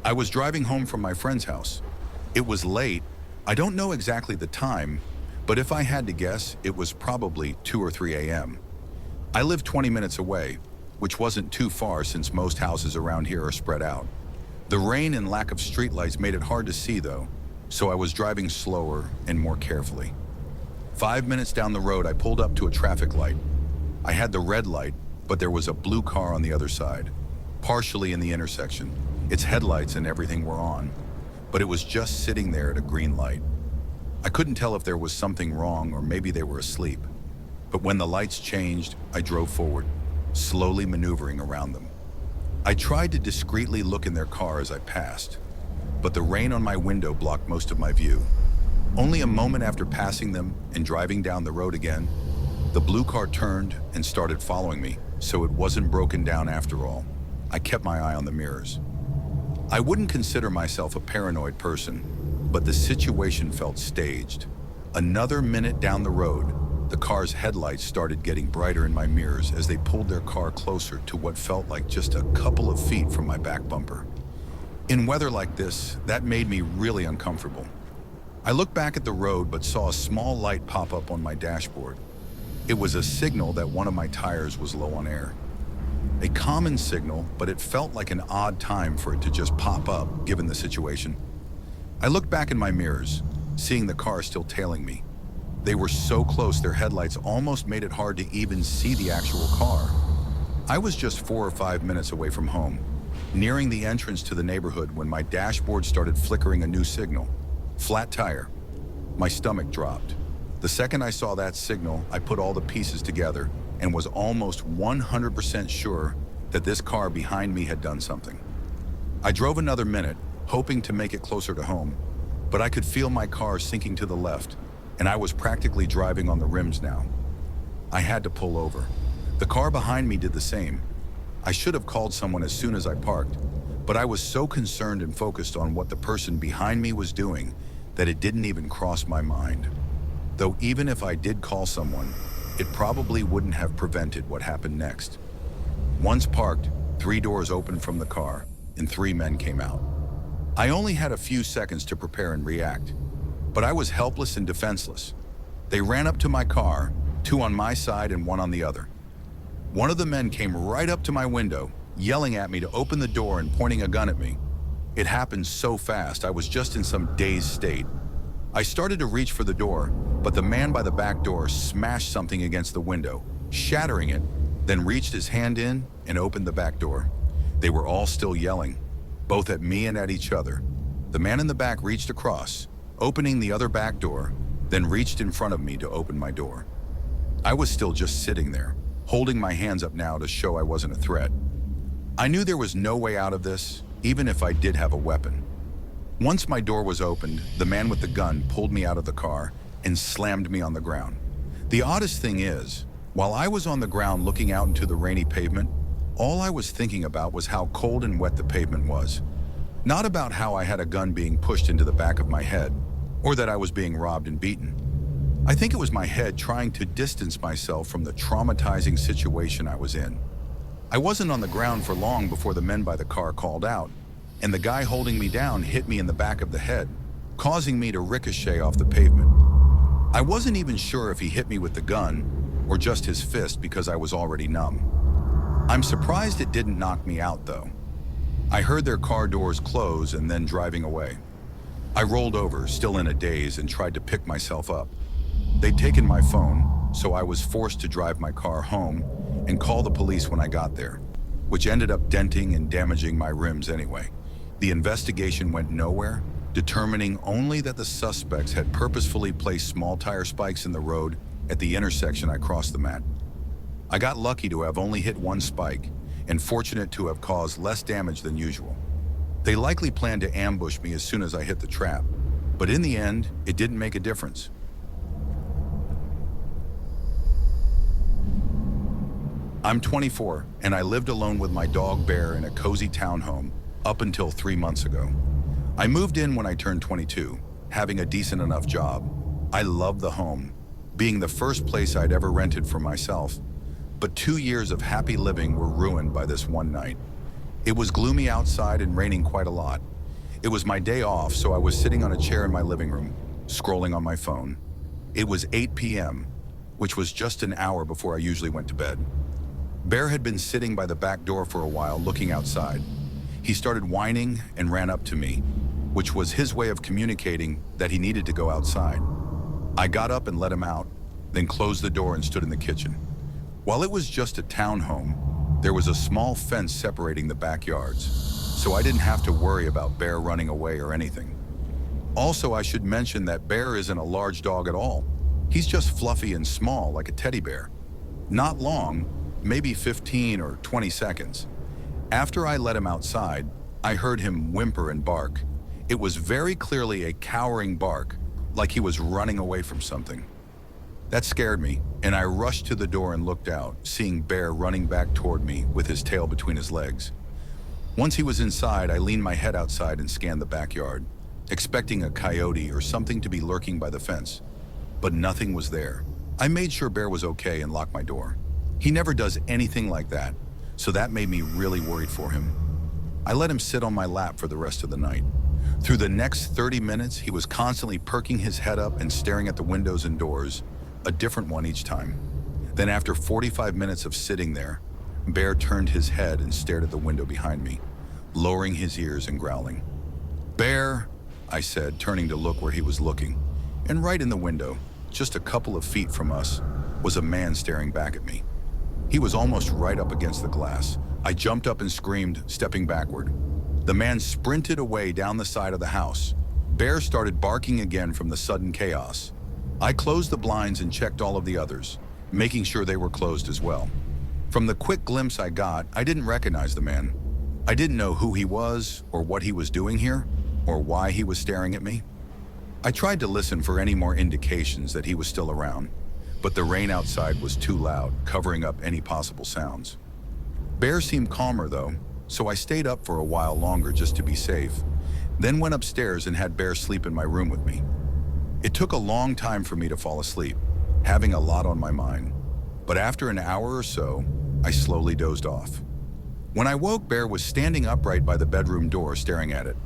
I was driving home from my friend's house. It was late. I don't know exactly the time, but if I had to guess, it was probably 2 or 3 a.m. I lived 20 minutes away, which wasn't too far since most houses around here are spread out. The rain and lack of streetlights made it hard to see though, so I was driving slower and more carefully. 5 minutes down the road, I pulled up to a traffic light. I had the red light, but there was a blue car on the other side, partially in the intersection. Its headlights and everything were on, but it was just sitting there at a green light. I couldn't tell if there was something wrong or maybe they were asleep. But when the lights changed, I drove forward, slowly maneuvering around them. I tried to discreetly look in their car as I passed, but the rain on my window blocked most of my view. Only a moment after passing them and driving down the road again, the blue car turned and started following me, so it wasn't broken down after all. I kept my eye on the mirrors. I wouldn't consider myself a paranoid person, but the situation felt staged. Another minute down the road, the car's headlights started getting brighter in my mirrors as they pulled their car closer to what felt like just a couple of feet from my back bumper. In weather like this, that made me really uncomfortable. I looked back at the road but saw a small light pop up on my dashboard. It was a signal that one of my tires was low on air. A common signal, but it felt like an odd time for it to just pop up, given the situation. I looked back in my mirrors, seeing the car still tailing me. They were so close, their headlights almost made it hard to even see the actual car. I was just 4 or 5 minutes away from home, nearing the entrance to the neighborhood when my dashboard started flickering a new signal. Flat tire. My stomach dropped. The second I saw that signal, I put all the pieces together and was almost 100% sure that this car behind me had done something. I drove another minute, hoping to make it closer to home, but I could feel my car sinking to the left, and I was practically driving on the rims now. I had to pull over. The car behind me did the same. I should have called someone as soon as I parked, but I was so concerned and focused on what the person behind me was doing that it didn't even cross my mind. Though even if I did call someone, it probably wouldn't have prevented what happened next. Once parked, 3 doors opened from the car, and 3 men came out. I only had a few seconds to prepare and react, but I was helpless and defenseless. They ran up to my car, 2 on my side and 1 on the other. One of the men came right up to my window, yelling at me to open the door and pointing a gun at me. It happened so fast, I was just in some dazed state. I started to reach for the door, but the man by the back door smashed something against the window, shattering it, then reached his hand in and opened the back door. They were all still yelling, both at me and at each other. The man in the back reached across, opening the other back door, then reached in front of me to open my door. I was still just sitting there, holding my hands up now to show I wasn't a threat. I knew there was no way out of this, even if I did have a weapon. Once my door was opened, the man with the gun pulled me out of the car and slammed me on the ground. The oddest thing is, while I was on the ground looking out into the rainy pavement, all I was thinking about was how cold and wet the pavement was. Not about how I had a gun being pushed into the back of my head, or that I was being robbed and beaten. I think it was my head trying to distance myself from the traumatizing situation I was in. I wasn't on the ground for long before the men by the car called out, and the guy holding me down hit me in the back of the head, causing me to ricochet off the pavement. I wasn't even sure if he hit me with the gun or just his fist because I was already numb. I'm surprised it didn't knock me out though. I heard their car doors close and then driving away. I rolled over, still in a daze, and tried to pick myself up. They'd taken my phone, so I was forced to drive my car home and call the police when I got there, which ended up denting and damaging my rims anyway. The investigation went nowhere, determining only that the suspects had purposefully placed small tire spikes in the road at the intersection I crossed them at. I got lucky to have only hit 1 spike, and fortunate to have caused less damage than usual. They likely planned to ambush me as soon as I hit the trap, but in the end, it didn't make a difference. I'm 24, and I lived alone with my dog Bear in a cozy townhome up until 3 months ago. I moved in when I turned 22, having a decent enough job. I loved the home, being the first place I'd ever rented for myself, but 2 years of happy living were ruined by this one night. It was gloomy outside and raining quite a lot, It was my day off, so I was sitting on a chair in my living room, scrolling on my phone. It was 8 p.m., which was just an hour before I usually went to bed. Bear had been sitting by the back door for a while, looking outside. He started whining and ran up to me, which was his way of communicating that he needed to go outside. I got up and let him out, then closed the door and stood in the kitchen. While it was just a townhome, there was a small fence separating the backyards, so I didn't have to worry about Bear running away or anything. Also, I should mention that Bear isn't a large dog at all. He's just fluffy and small, like a teddy bear. Not long, maybe 15 or 20 seconds. After I let him outside, I heard him whimper and bark. It was very clearly a cowering bark, like he was running away from something. That scared me, and I rushed to the door and looked out, seeing Bear running back toward me with his tail between his legs. Once he was inside, I leaned my head outside and scanned the backyard, expecting a coyote or something to be lurking by the fence. But nothing was there. I made sure Bear was okay and locked my door. He never does anything like that, so that made me really worried for him. I let him sit on my lap for the rest of the night. Through the next 30 minutes, he was constantly perking his head up and staring at the windows and doors, a different one each time. Then after 45 minutes of sitting there, Bear turned his head and stared at the window behind me, lowering his ears and growling. "Bear," I said, turning to look where he was looking. And right in the window, just a couple of feet from us, was a man staring back at me. He was almost right up against the glass. I jumped up and screamed, stepping backward. The man sprinted away down the side of the house. Bear started barking again from the sudden chaos. I closed the blinds and checked all of the others, making sure they were closed as well. From the quick glimpse I got, I didn't recognize the man. I didn't know who he was or what he was doing here or why he was staring at me. I tried to listen for any more indications that he was still around, but the rain outside was too loud, covering up any possible sounds. Bear seemed calmer though, so I stayed up for a while longer just to be safe, then went upstairs and had Bear sleep in my room with me. It took a long time for me to fall asleep, having a lot on my mind, but after an hour or so, I slowly dozed off. When I woke, Bear was standing upright by the bedroom door staring at it.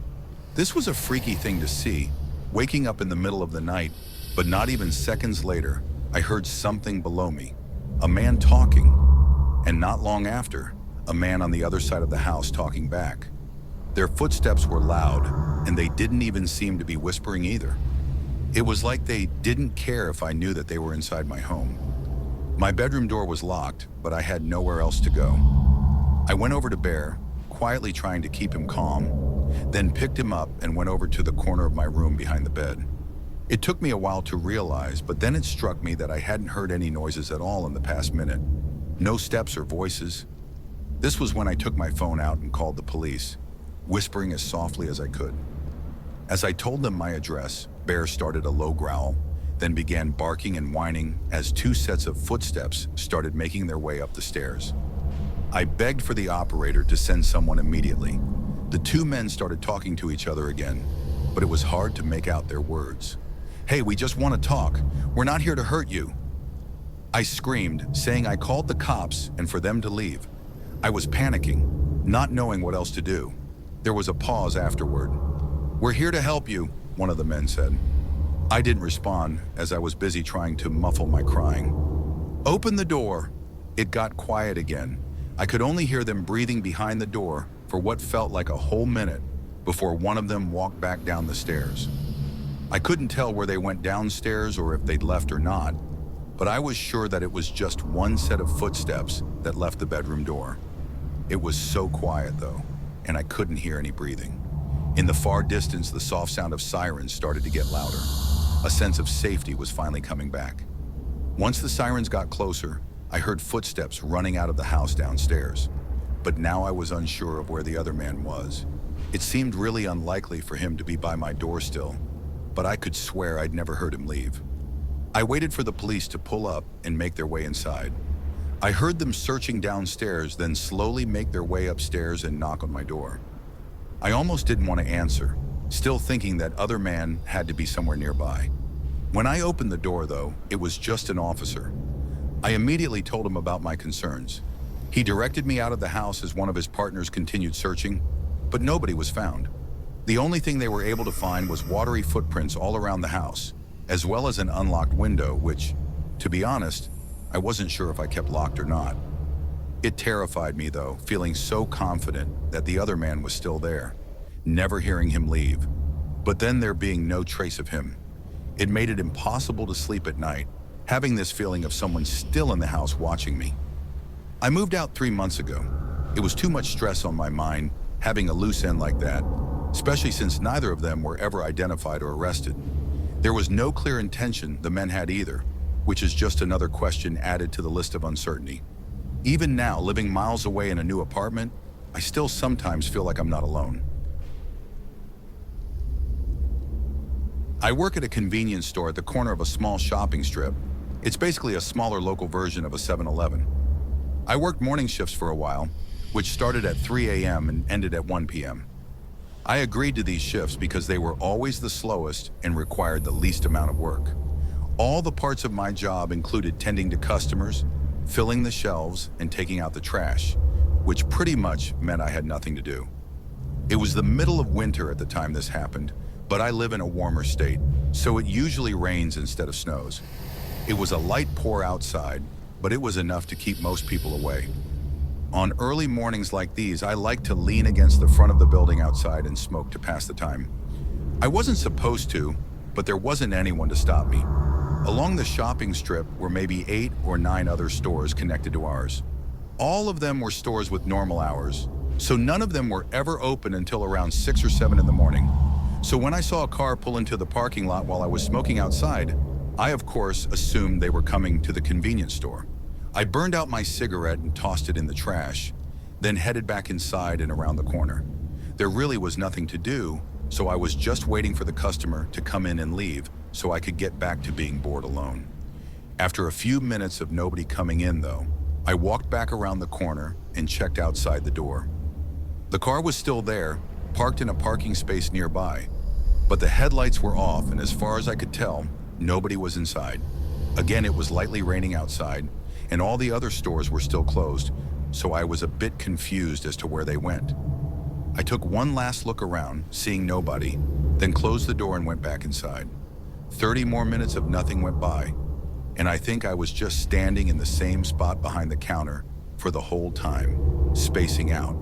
This was a freaky thing to see, waking up in the middle of the night, but not even seconds later, I heard something below me, a man talking, and not long after, a man on the other side of the house talking back. Their footsteps were loud, and they didn't even seem to be whispering either. It was like they didn't care if I knew that they were inside my home. My bedroom door was locked, but I had nowhere else to go. I went over to Bear, quietly trying to keep him calm, then picked him up and went over to the corner of my room behind the bed. It took me a while to realize, but then it struck me that I hadn't heard any noises at all in the past minute. No steps or voices. This was when I took my phone out and called the police, whispering as softly as I could. As I told them my address, Bear started a low growl, then began barking and whining as two sets of footsteps started making their way up the stairs. I begged for the operator to send someone immediately. The two men started talking to each other again, but it was hard to make out their words. "Hey, we just want to talk. We're not here to hurt you." I screamed, saying I called the cops and for them to leave. I was panicking, not knowing what else to do. There was a pause afterward. "We're here to help you," one of the men said. I didn't respond as I was busy trying to muffle my crying. "Open the door." It got quiet again. I could only hear them breathing behind the door for what felt like a whole minute before one of them walked back down the stairs. I couldn't tell where they went downstairs or if they'd left or not, but I was sure that it was just one set of footsteps that left the bedroom door. It was so quiet though, and I couldn't hear any breathing. In the far distance, the soft sound of sirens started to get louder. A sense of safety was finally coming back. Once the sirens got closer, I heard footsteps running out of the house downstairs. But now I was unsure of where the other man was. It seemed really unlikely for him to be by my door still, but I could swear I'd never heard him leave. I waited for the police to pull up and make their way inside. I heard them searching downstairs, then slowly make their way upstairs and knock on my door. I almost didn't want to answer, still thinking that other man had to be somewhere nearby. When I opened the door though, it was just an officer. I immediately told him about my concerns. He directed me out of the house as one of his partners continued searching, but nobody was found. The only thing they were able to find was watery footprints all around the house, as well as an unlocked window, which, to be honest, I wasn't sure if I kept locked or not. It terrified me though, feeling so confident that the other man was still there, never hearing him leave. But then there being no trace of him. It made it impossible to sleep at night, having this feeling of someone still in the house watching me. I moved out 3 months ago. It was too much stress on my mind, having a loose end like that, especially since neither of them were ever identified or arrested. There was no clear intention the men had either, which is just another question added to the list of uncertainty. Even now, living miles away in a new apartment, I still sometimes feel like I'm not alone. I work at a convenience store at the corner of a small shopping strip. It's basically a smaller local version of a 7-Eleven. I worked morning shifts for a while, which started at 3 a.m. and ended at 1 p.m. I agreed to these shifts because they were always the slowest and required the least amount of work. All the parts of my job included tending to customers, filling the shelves, and taking out the trash, which pretty much meant I had nothing to do. It was the middle of winter at the time this happened, but I live in a warmer state, so it usually rains instead of snows. It was a light pour outside, but it was enough to keep most people away. On early mornings like these, I like to lean against the front of the building outside and smoke to pass the time. I wasn't supposed to, but there wasn't anyone to stop me. Along the shopping strip were maybe 8 or 9 other stores connected to ours. All of them were stores with normal hours, so none of them were ever open until around 6 or 7 in the morning. So when I saw a car pull into the parking lot while I was smoking outside, I of course assumed they were coming to the convenience store. I burned out my cigarette and tossed it in the trash, then headed back inside and around the corner. There really was nothing to do, so I was just waiting for the customer to come in and leave so I could get back to being bored alone. After a few minutes of nobody coming in though, I walked back around the corner and checked outside the door. The car was still there, parked in a parking space nearby, but the headlights were off and as far as I could tell, nobody was inside. Again, it was lightly raining outside, and all the other stores were still closed, so I was a bit confused as to where they went. I took one last look around, seeing nobody, then closed the door and went back inside. 30 more minutes of nothing went by, and I think I was just standing in the same spot behind the counter for the whole time, spacing out.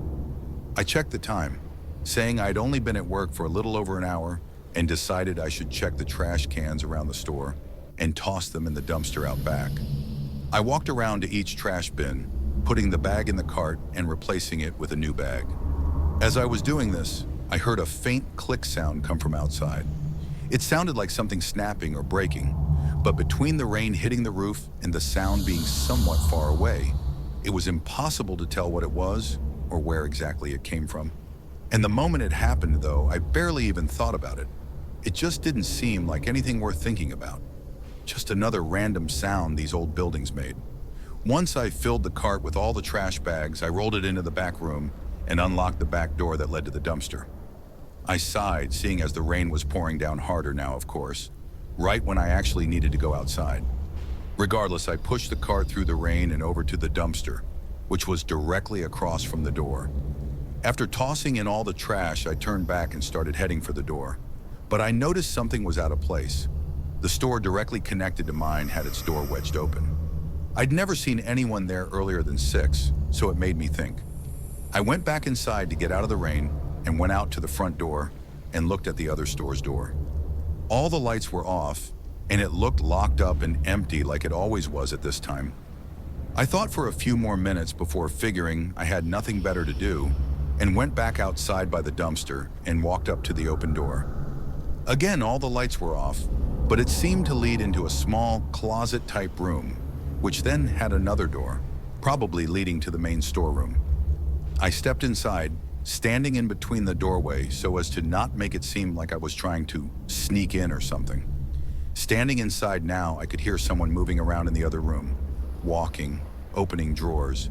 I checked the time, saying I'd only been at work for a little over an hour, and decided I should check the trash cans around the store and toss them in the dumpster out back. I walked around to each trash bin, putting the bag in the cart and replacing it with a new bag. As I was doing this, I heard a faint click sound come from outside. It sounded like something snapping or breaking, but between the rain hitting the roof and the sound being somewhat far away, it was impossible to tell what it was or where exactly it came from. And the moment it happened, though, I barely even thought about it. It just didn't seem like anything worth thinking about. Just another random sound these old buildings made. Once I filled the cart with all the trash bags, I rolled it into the back room and unlocked the back door that led to the dumpster. I sighed, seeing as the rain was pouring down harder now, of course, right when I actually needed to go outside. Regardless, I pushed the cart through the rain and over to the dumpster, which was directly across from the door. After tossing in all the trash, I turned back and started heading for the door. But I noticed something was out of place. The store directly connected to mine had its door wedged open. I'd never seen anyone there earlier than 6, so it made me think. I went back inside to get out of the rain and went out to the front door and looked at the other store's door. All the lights were off, and it looked locked up and empty like it always was at this time. I thought for a few more minutes before figuring I had nothing better to do and went back outside by the dumpster and walked up to the open door. Again, all the lights were off, but it seemed to lead into a small closet-type room, which then had another door, probably leading to the main storeroom. I stepped inside, standing in between the doorway so as to not make it seem like I was trying to sneak in or something. Standing inside now, I could hear someone moving around in the other room, walking, opening drawers.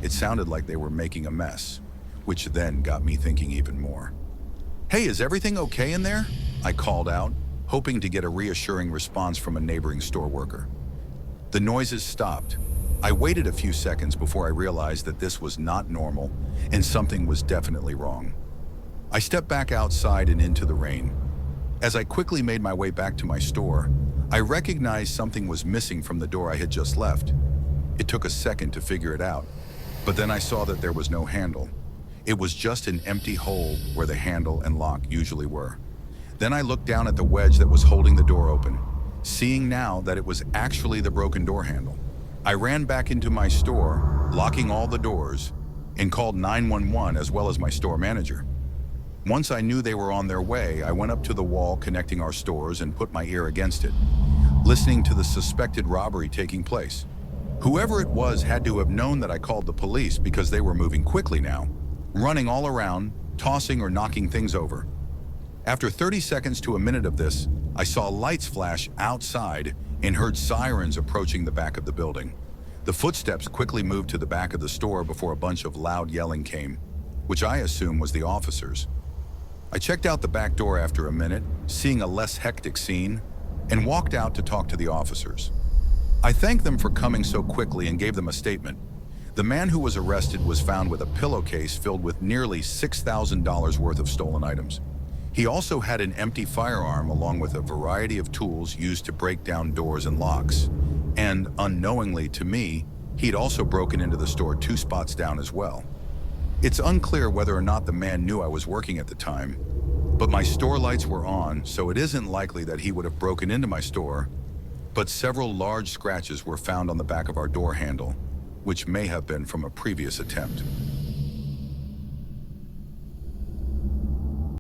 It sounded like they were making a mess, which then got me thinking even more. "Hey, is everything okay in there?" I called out, hoping to get a reassuring response from a neighboring store worker. The noises stopped. I waited a few seconds before I realized that this was not normal and something was definitely wrong. I stepped back outside and into the rain. As I quickly made my way back to my store, I recognized something was missing from the door I had just left. It took a second to figure it out, but then I saw that there was no handle. It was just an empty hole where the handle and lock usually were. Then I looked down at the wedge that was holding the door open, seeing now that it was actually the broken door handle. I ran back into my store, locking all the doors, and called 911 as well as my store manager. Once I knew they were on their way, I went up to the wall connecting our stores and put my ear against it, listening to the suspected robbery taking place. Whoever it was had to have known that I called the police because they were moving quickly now, running all around, tossing or knocking things over. After 30 seconds to a minute of this, I saw lights flash outside and heard sirens approaching the back of the building. The footsteps quickly moved to the back of the store before a bunch of loud yelling came, which I assume was the officers. I checked out the back door after a minute, seeing a less hectic scene, and walked out to talk to the officers. I thanked them for coming so quickly and gave them a statement. The man who was arrested was found with a pillowcase filled with nearly $6,000 worth of stolen items. He also had an empty firearm along with a variety of tools used to break down doors and locks. And unknowingly to me, he'd also broken into the store 2 spots down as well. It's unclear whether or not the man knew I was working at the time, but my store lights were on, so it isn't likely that he would have broken into my store, but several large scratches were found on the back of our door handle, which may have been from a previous attempt.